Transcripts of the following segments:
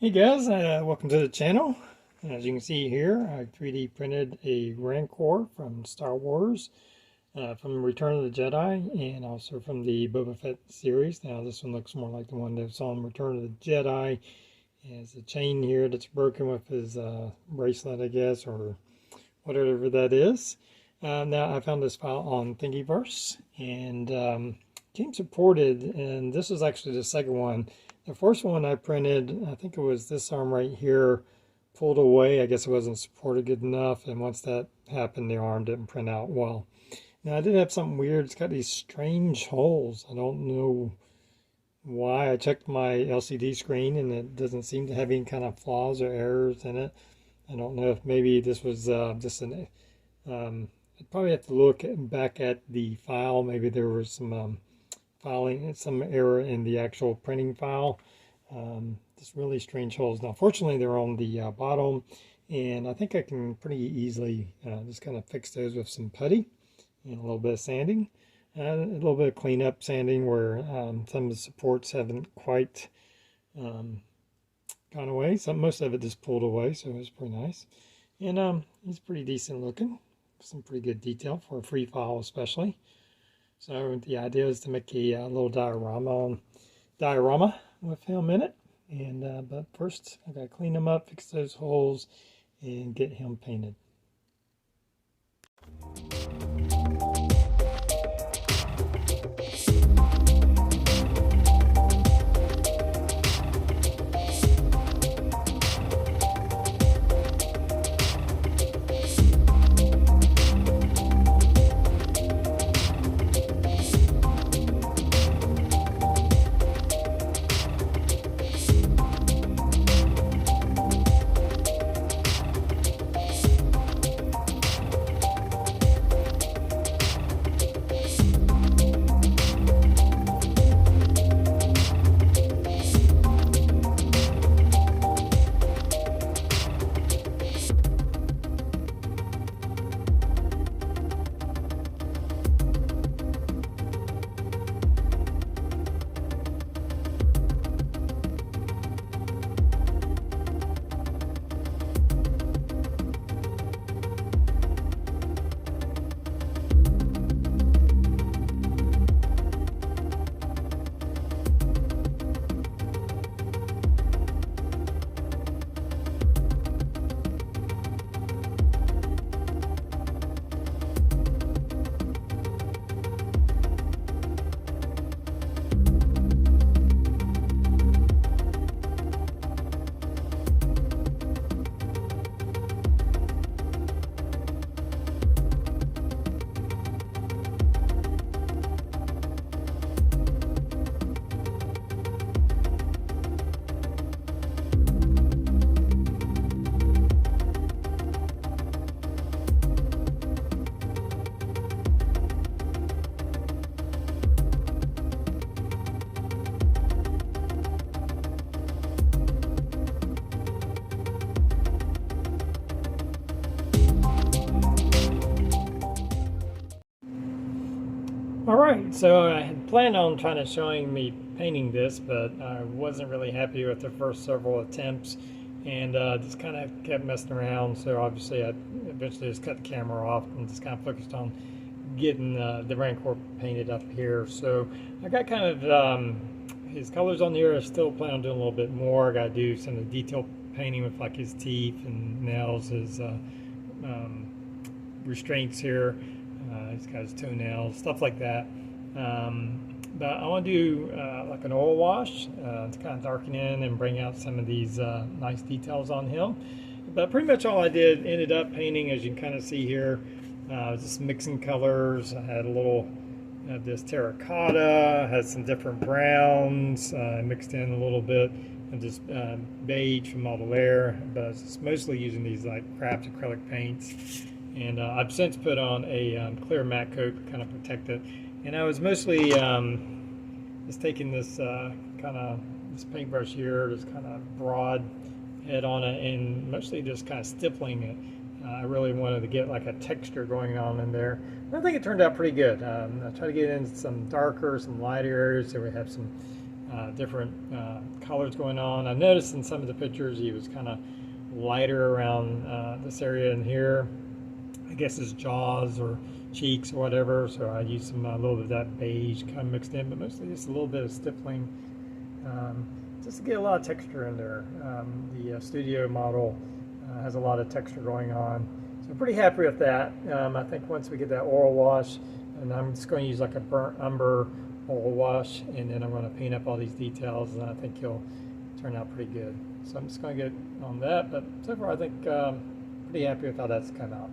Hey guys, welcome to the channel. As you can see here, I 3D printed a Rancor from Star Wars, from Return of the Jedi, and also from the Boba Fett series. Now this one looks more like the one that saw in Return of the Jedi. It has a chain here that's broken with his bracelet, I guess, or whatever that is. Now I found this file on Thingiverse, and came supported, and this was actually the second one. The first one I printed, I think it was this arm right here, pulled away. I guess it wasn't supported good enough, and once that happened, the arm didn't print out well. Now I did have something weird. It's got these strange holes. I don't know why. I checked my LCD screen, and it doesn't seem to have any kind of flaws or errors in it. I don't know if maybe this was just an... I'd probably have to look back at the file. Maybe there was some... some error in the actual printing file. Just really strange holes. Now fortunately they're on the bottom, and I think I can pretty easily just kind of fix those with some putty and a little bit of sanding, a little bit of cleanup sanding where some of the supports haven't quite gone away. Most of it just pulled away, so it was pretty nice. And he's pretty decent looking, some pretty good detail for a free file especially. So the idea is to make a little diorama with him in it, and but first I gotta clean him up, fix those holes, and get him painted. Alright, so I had planned on trying to showing me painting this, but I wasn't really happy with the first several attempts, and just kind of kept messing around. So obviously I eventually just cut the camera off and just kind of focused on getting the Rancor painted up here. So I got kind of his colors on here. I still plan on doing a little bit more. I got to do some of the detail painting with like his teeth and nails, his restraints here. He's got his toenails, stuff like that. But I want to do like an oil wash to kind of darken in and bring out some of these nice details on him. But pretty much all I did ended up painting, as you can kind of see here, just mixing colors. I had a little this terracotta, had some different browns, mixed in a little bit of this beige from all the layer, but it's mostly using these like craft acrylic paints. And I've since put on a clear matte coat to kind of protect it. And I was mostly just taking this this paintbrush here, this kind of broad head on it, and mostly just kind of stippling it. I really wanted to get like a texture going on in there. And I think it turned out pretty good. I tried to get in some darker, some lighter areas, so we have some different colors going on. I noticed in some of the pictures he was kind of lighter around this area in here. I guess his jaws or cheeks or whatever, so I used some a little bit of that beige kind of mixed in, but mostly just a little bit of stippling, just to get a lot of texture in there. The studio model has a lot of texture going on, so I'm pretty happy with that. I think once we get that oil wash, and I'm just going to use like a burnt umber oil wash, and then I'm going to paint up all these details, and I think he'll turn out pretty good. So I'm just going to get on that, but so far I think pretty happy with how that's come out.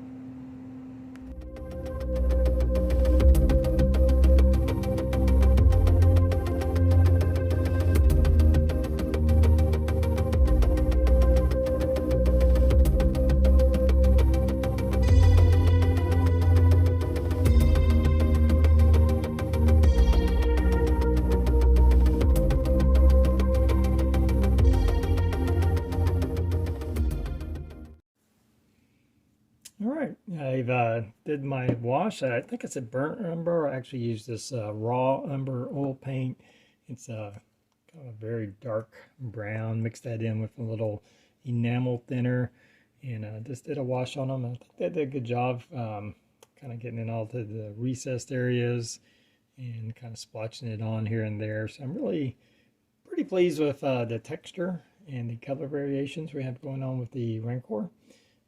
Alright, I've did my wash. I think it's a burnt umber. I actually used this raw umber oil paint. It's kind of a very dark brown. Mixed that in with a little enamel thinner, and just did a wash on them. I think they did a good job kind of getting in all to the recessed areas and kind of splotching it on here and there. So I'm really pretty pleased with the texture and the color variations we have going on with the Rancor.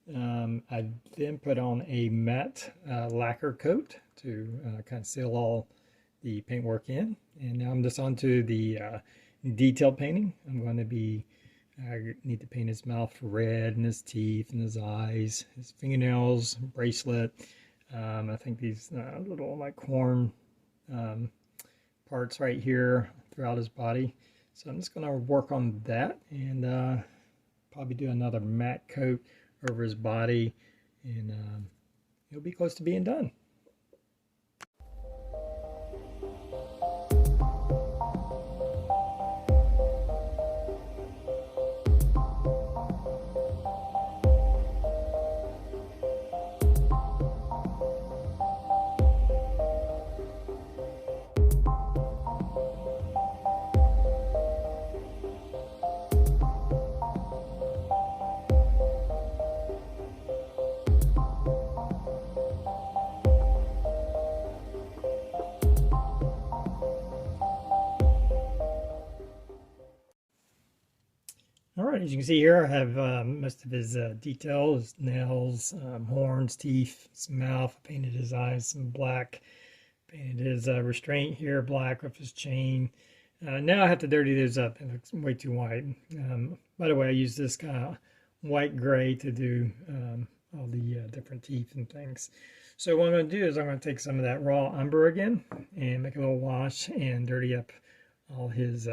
I then put on a matte lacquer coat to kind of seal all the paintwork in, and now I'm just on to the detail painting. I'm going to be I need to paint his mouth red, and his teeth, and his eyes, his fingernails, bracelet. I think these little like horn parts right here throughout his body. So I'm just going to work on that, and probably do another matte coat over his body, and he'll be close to being done. Alright, as you can see here, I have most of his details, nails, horns, teeth, his mouth. I painted his eyes some black, painted his restraint here black with his chain. Now I have to dirty those up. It looks way too white. By the way, I use this kind of white gray to do all the different teeth and things. So what I'm going to do is I'm going to take some of that raw umber again and make a little wash and dirty up all his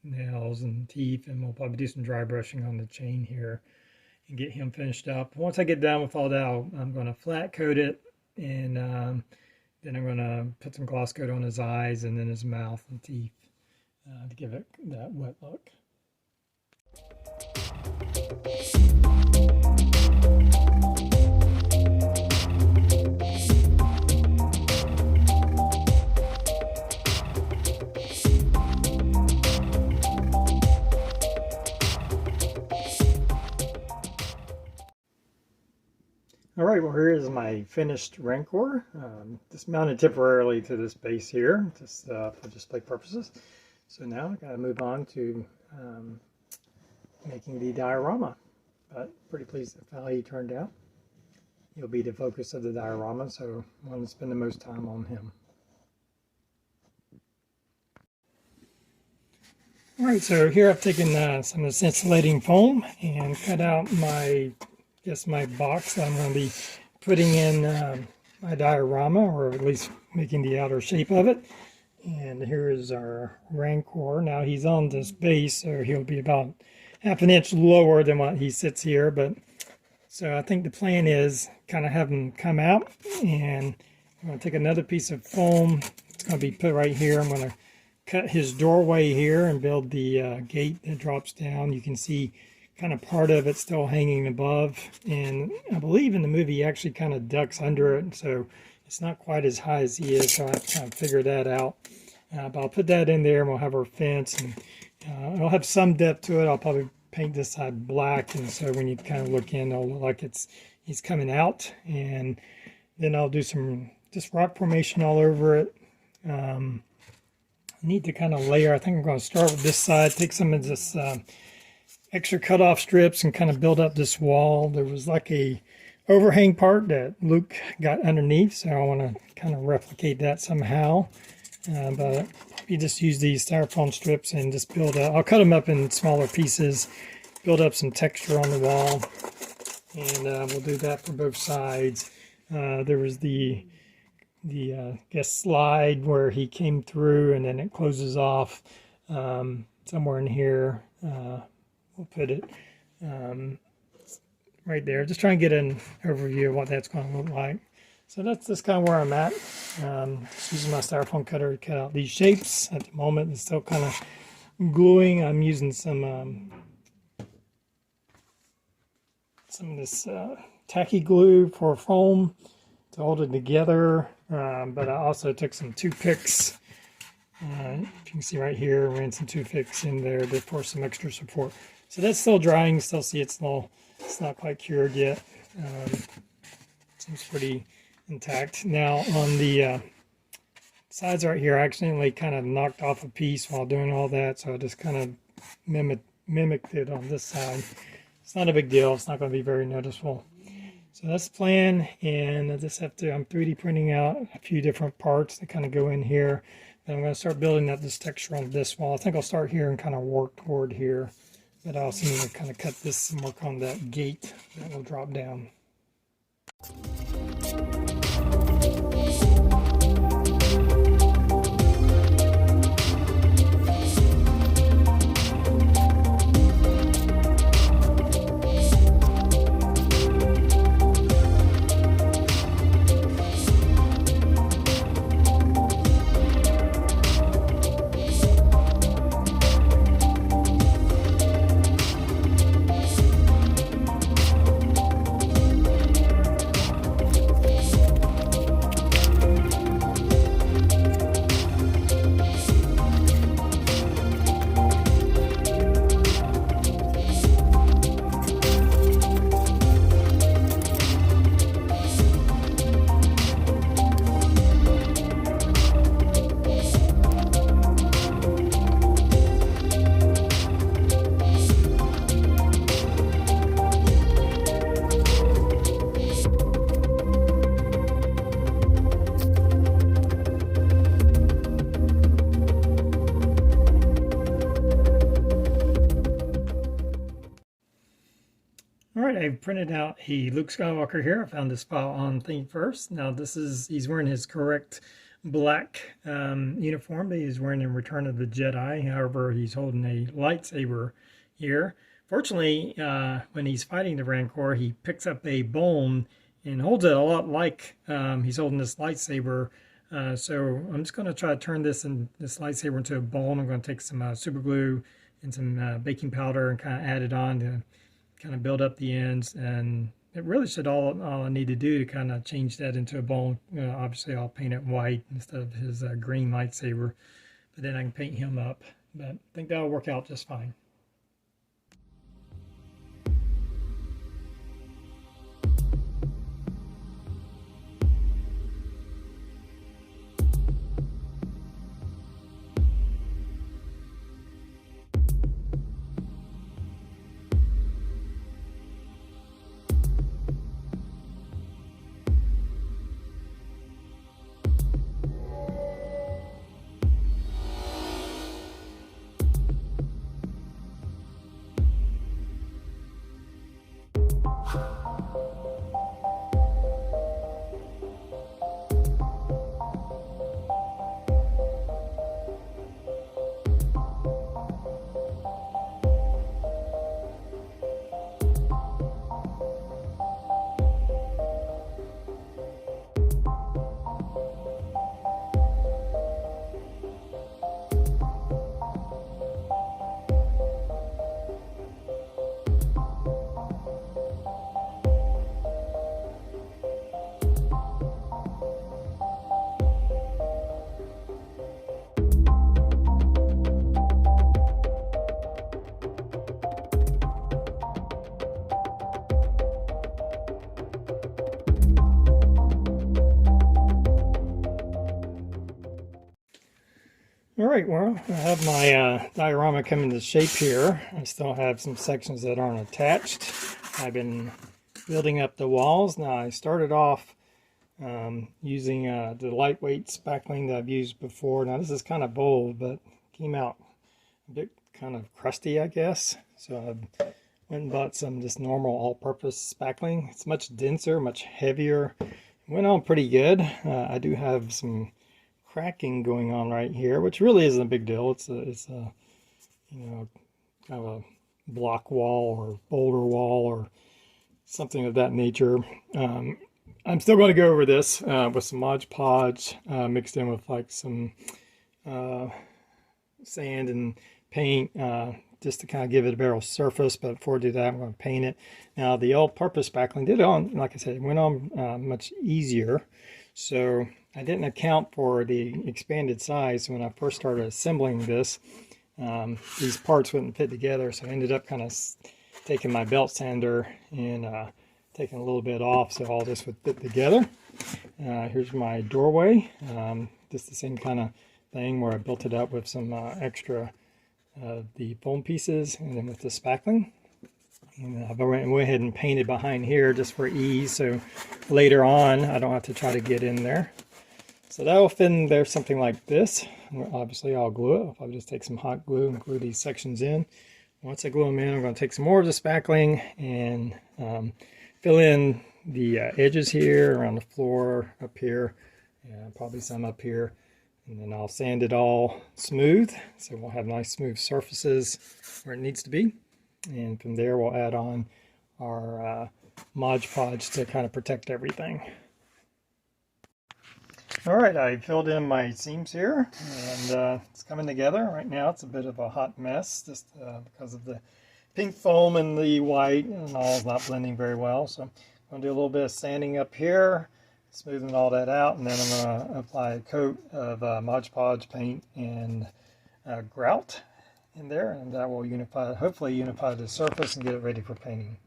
nails and teeth, and we'll probably do some dry brushing on the chain here and get him finished up. Once I get done with all that, I'm going to flat coat it, and then I'm going to put some gloss coat on his eyes and then his mouth and teeth to give it that wet look. Alright, well here is my finished Rancor. Just mounted temporarily to this base here, just for display purposes. So now I gotta move on to making the diorama, but pretty pleased with how he turned out. He'll be the focus of the diorama, so I want to spend the most time on him. Alright, so here I've taken some of this insulating foam and cut out my box that I'm going to be putting in my diorama, or at least making the outer shape of it. And here is our Rancor. Now he's on this base, so he'll be about half an inch lower than what he sits here. But so I think the plan is kind of have him come out, and I'm going to take another piece of foam. It's going to be put right here. I'm going to cut his doorway here and build the gate that drops down. You can see kind of part of it still hanging above, and I believe in the movie he actually kind of ducks under it, so it's not quite as high as he is, so I have to kind of figure that out. But I'll put that in there, and we'll have our fence, and it'll have some depth to it. I'll probably paint this side black, and so when you kind of look in, it'll look like he's coming out. And then I'll do some just rock formation all over it. Need to kind of layer. I think I'm going to start with this side, take some of this extra cutoff strips and kind of build up this wall. There was like a overhang part that Luke got underneath, so I want to kind of replicate that somehow. But you just use these styrofoam strips and just build up. I'll cut them up in smaller pieces, build up some texture on the wall, and we'll do that for both sides. There was the slide where he came through, and then it closes off somewhere in here. We'll put it right there. Just try and get an overview of what that's going to look like. So that's just kind of where I'm at. Just using my styrofoam cutter to cut out these shapes. At the moment, it's still kind of gluing. I'm using some of this tacky glue for foam to hold it together. But I also took some toothpicks. If you can see right here, ran some toothpicks in there for some extra support. So that's still drying. Still see it's not quite cured yet. Seems pretty intact. Now on the sides right here, I accidentally kind of knocked off a piece while doing all that, so I just kind of mimicked it on this side. It's not a big deal. It's not going to be very noticeable. So that's the plan, and I just have to, I'm 3D printing out a few different parts that kind of go in here. Then I'm going to start building up this texture on this wall. I think I'll start here and kind of work toward here. But I also need to kind of cut this and work on that gate that will drop down. Alright, I've printed out a Luke Skywalker here. I found this file on Thingiverse. Now he's wearing his correct black uniform that he's wearing in Return of the Jedi. However, he's holding a lightsaber here. Fortunately, when he's fighting the Rancor, he picks up a bone and holds it a lot like he's holding this lightsaber. So I'm just going to try to turn this lightsaber into a bone. I'm going to take some super glue and some baking powder and kind of add it on to kind of build up the ends, and it really should all I need to do to kind of change that into a bone. Obviously I'll paint it white instead of his green lightsaber, but then I can paint him up. But I think that'll work out just fine. Alright, well, I have my diorama come into shape here. I still have some sections that aren't attached. I've been building up the walls. Now I started off using the lightweight spackling that I've used before. Now this is kind of bold, but came out a bit kind of crusty, I guess. So I went and bought some just normal all-purpose spackling. It's much denser, much heavier. It went on pretty good. I do have some cracking going on right here, which really isn't a big deal. It's a you know, kind of a block wall or boulder wall or something of that nature. I'm still going to go over this with some Mod Podge mixed in with like some sand and paint just to kind of give it a better surface. But before I do that, I'm going to paint it. Now the all-purpose spackling did on, like I said, it went on much easier. So I didn't account for the expanded size when I first started assembling this. These parts wouldn't fit together, so I ended up kind of taking my belt sander and taking a little bit off so all this would fit together. Here's my doorway. Just the same kind of thing where I built it up with some extra the foam pieces and then with the spackling. And I went ahead and painted behind here just for ease, so later on I don't have to try to get in there. So that will fit in there something like this. Obviously I'll glue it. I'll just take some hot glue and glue these sections in. Once I glue them in, I'm going to take some more of the spackling and fill in the edges here, around the floor, up here, and probably some up here. And then I'll sand it all smooth, so we'll have nice smooth surfaces where it needs to be. And from there we'll add on our Mod Podge to kind of protect everything. Alright, I filled in my seams here, and it's coming together. Right now it's a bit of a hot mess, just because of the pink foam and the white, and all is not blending very well. So I'm going to do a little bit of sanding up here, smoothing all that out, and then I'm going to apply a coat of Mod Podge paint and grout in there, and that will unify, hopefully unify the surface and get it ready for painting.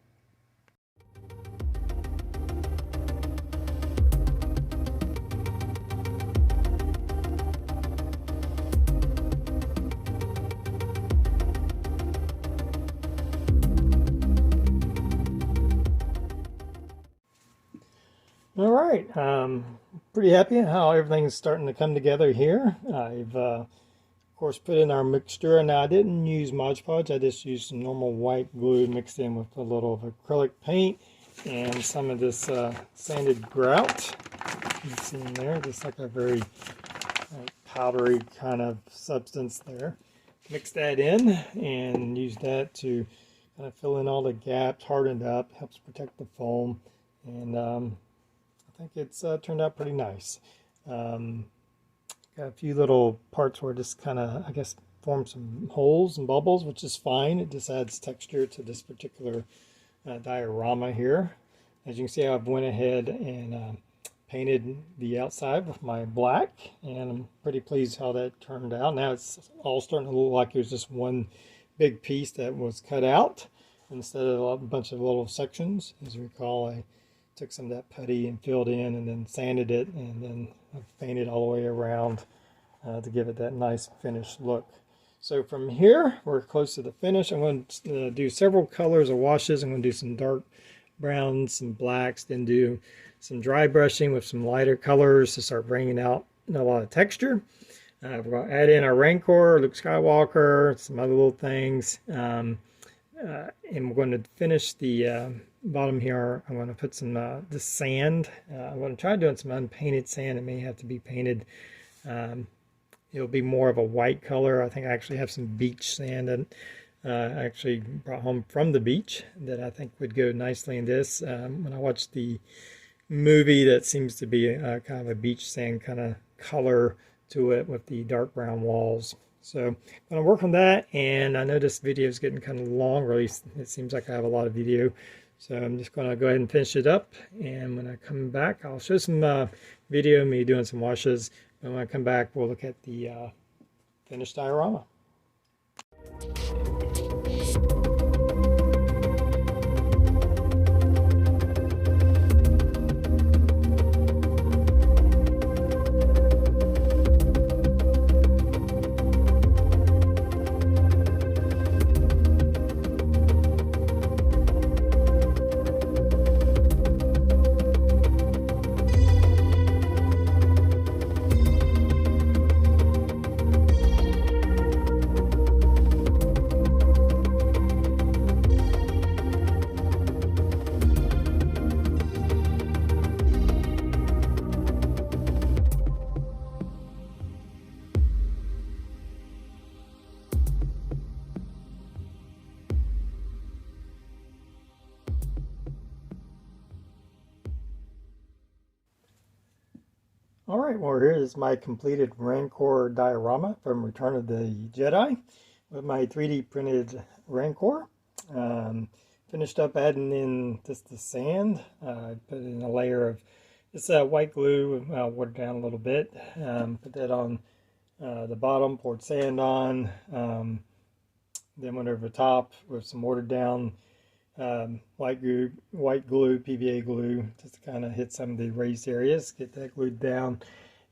All right, pretty happy how everything's starting to come together here. I've of course put in our mixture, and now I didn't use Mod Podge. I just used some normal white glue mixed in with a little of acrylic paint and some of this sanded grout. You can see in there, just like a very powdery kind of substance there. Mix that in and use that to kind of fill in all the gaps, harden it up, helps protect the foam, and I think it's turned out pretty nice. Got a few little parts where it just kind of, I guess, formed some holes and bubbles, which is fine. It just adds texture to this particular diorama here. As you can see, I've went ahead and painted the outside with my black, and I'm pretty pleased how that turned out. Now it's all starting to look like it was just one big piece that was cut out instead of a bunch of little sections. As you recall, I took some of that putty and filled in and then sanded it, and then I painted all the way around to give it that nice finished look. So from here, we're close to the finish. I'm going to do several colors of washes. I'm going to do some dark browns, some blacks, then do some dry brushing with some lighter colors to start bringing out a lot of texture. We're going to add in our Rancor, Luke Skywalker, some other little things. And we're going to finish the bottom here. I'm going to put some the sand. I'm going to try doing some unpainted sand. It may have to be painted. It'll be more of a white color. I think I actually have some beach sand that I actually brought home from the beach that I think would go nicely in this. When I watched the movie, that seems to be kind of a beach sand kind of color to it with the dark brown walls. So I'm going to work on that, and I know this video is getting kind of long, or at least it seems like I have a lot of video. So I'm just going to go ahead and finish it up, and when I come back, I'll show some video of me doing some washes. And when I come back, we'll look at the finished diorama. All right, well, here is my completed Rancor diorama from Return of the Jedi with my 3D printed Rancor. Finished up adding in just the sand. Put in a layer of this white glue, watered down a little bit. Put that on the bottom, poured sand on, then went over the top with some watered down white glue, PVA glue, just to kind of hit some of the raised areas, get that glued down,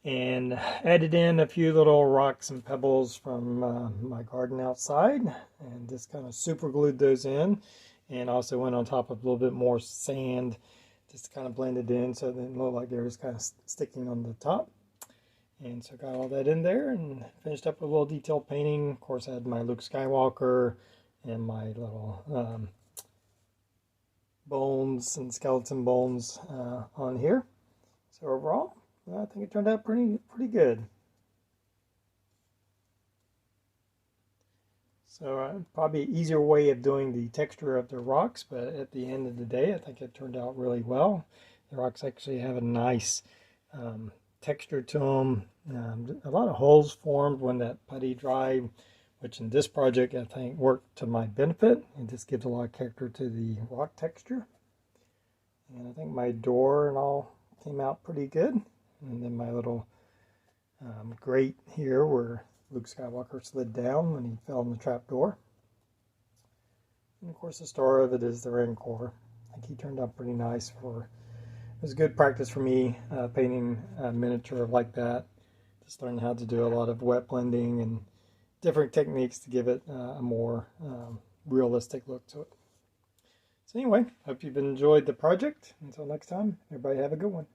and added in a few little rocks and pebbles from my garden outside, and just kind of super glued those in, and also went on top of a little bit more sand, just to kind of blend it in so it didn't look like it was kind of sticking on the top. And so got all that in there and finished up with a little detailed painting. Of course, I had my Luke Skywalker and my little bones and skeleton bones on here. So overall, I think it turned out pretty good. So probably an easier way of doing the texture of the rocks, but at the end of the day, I think it turned out really well. The rocks actually have a nice texture to them. A lot of holes formed when that putty dried, which in this project I think worked to my benefit. It just gives a lot of character to the rock texture. And I think my door and all came out pretty good. And then my little grate here where Luke Skywalker slid down when he fell in the trap door. And of course the star of it is the Rancor. I think he turned out pretty nice. It was good practice for me painting a miniature like that. Just learning how to do a lot of wet blending and different techniques to give it a more realistic look to it. So anyway, hope you've enjoyed the project. Until next time, everybody have a good one.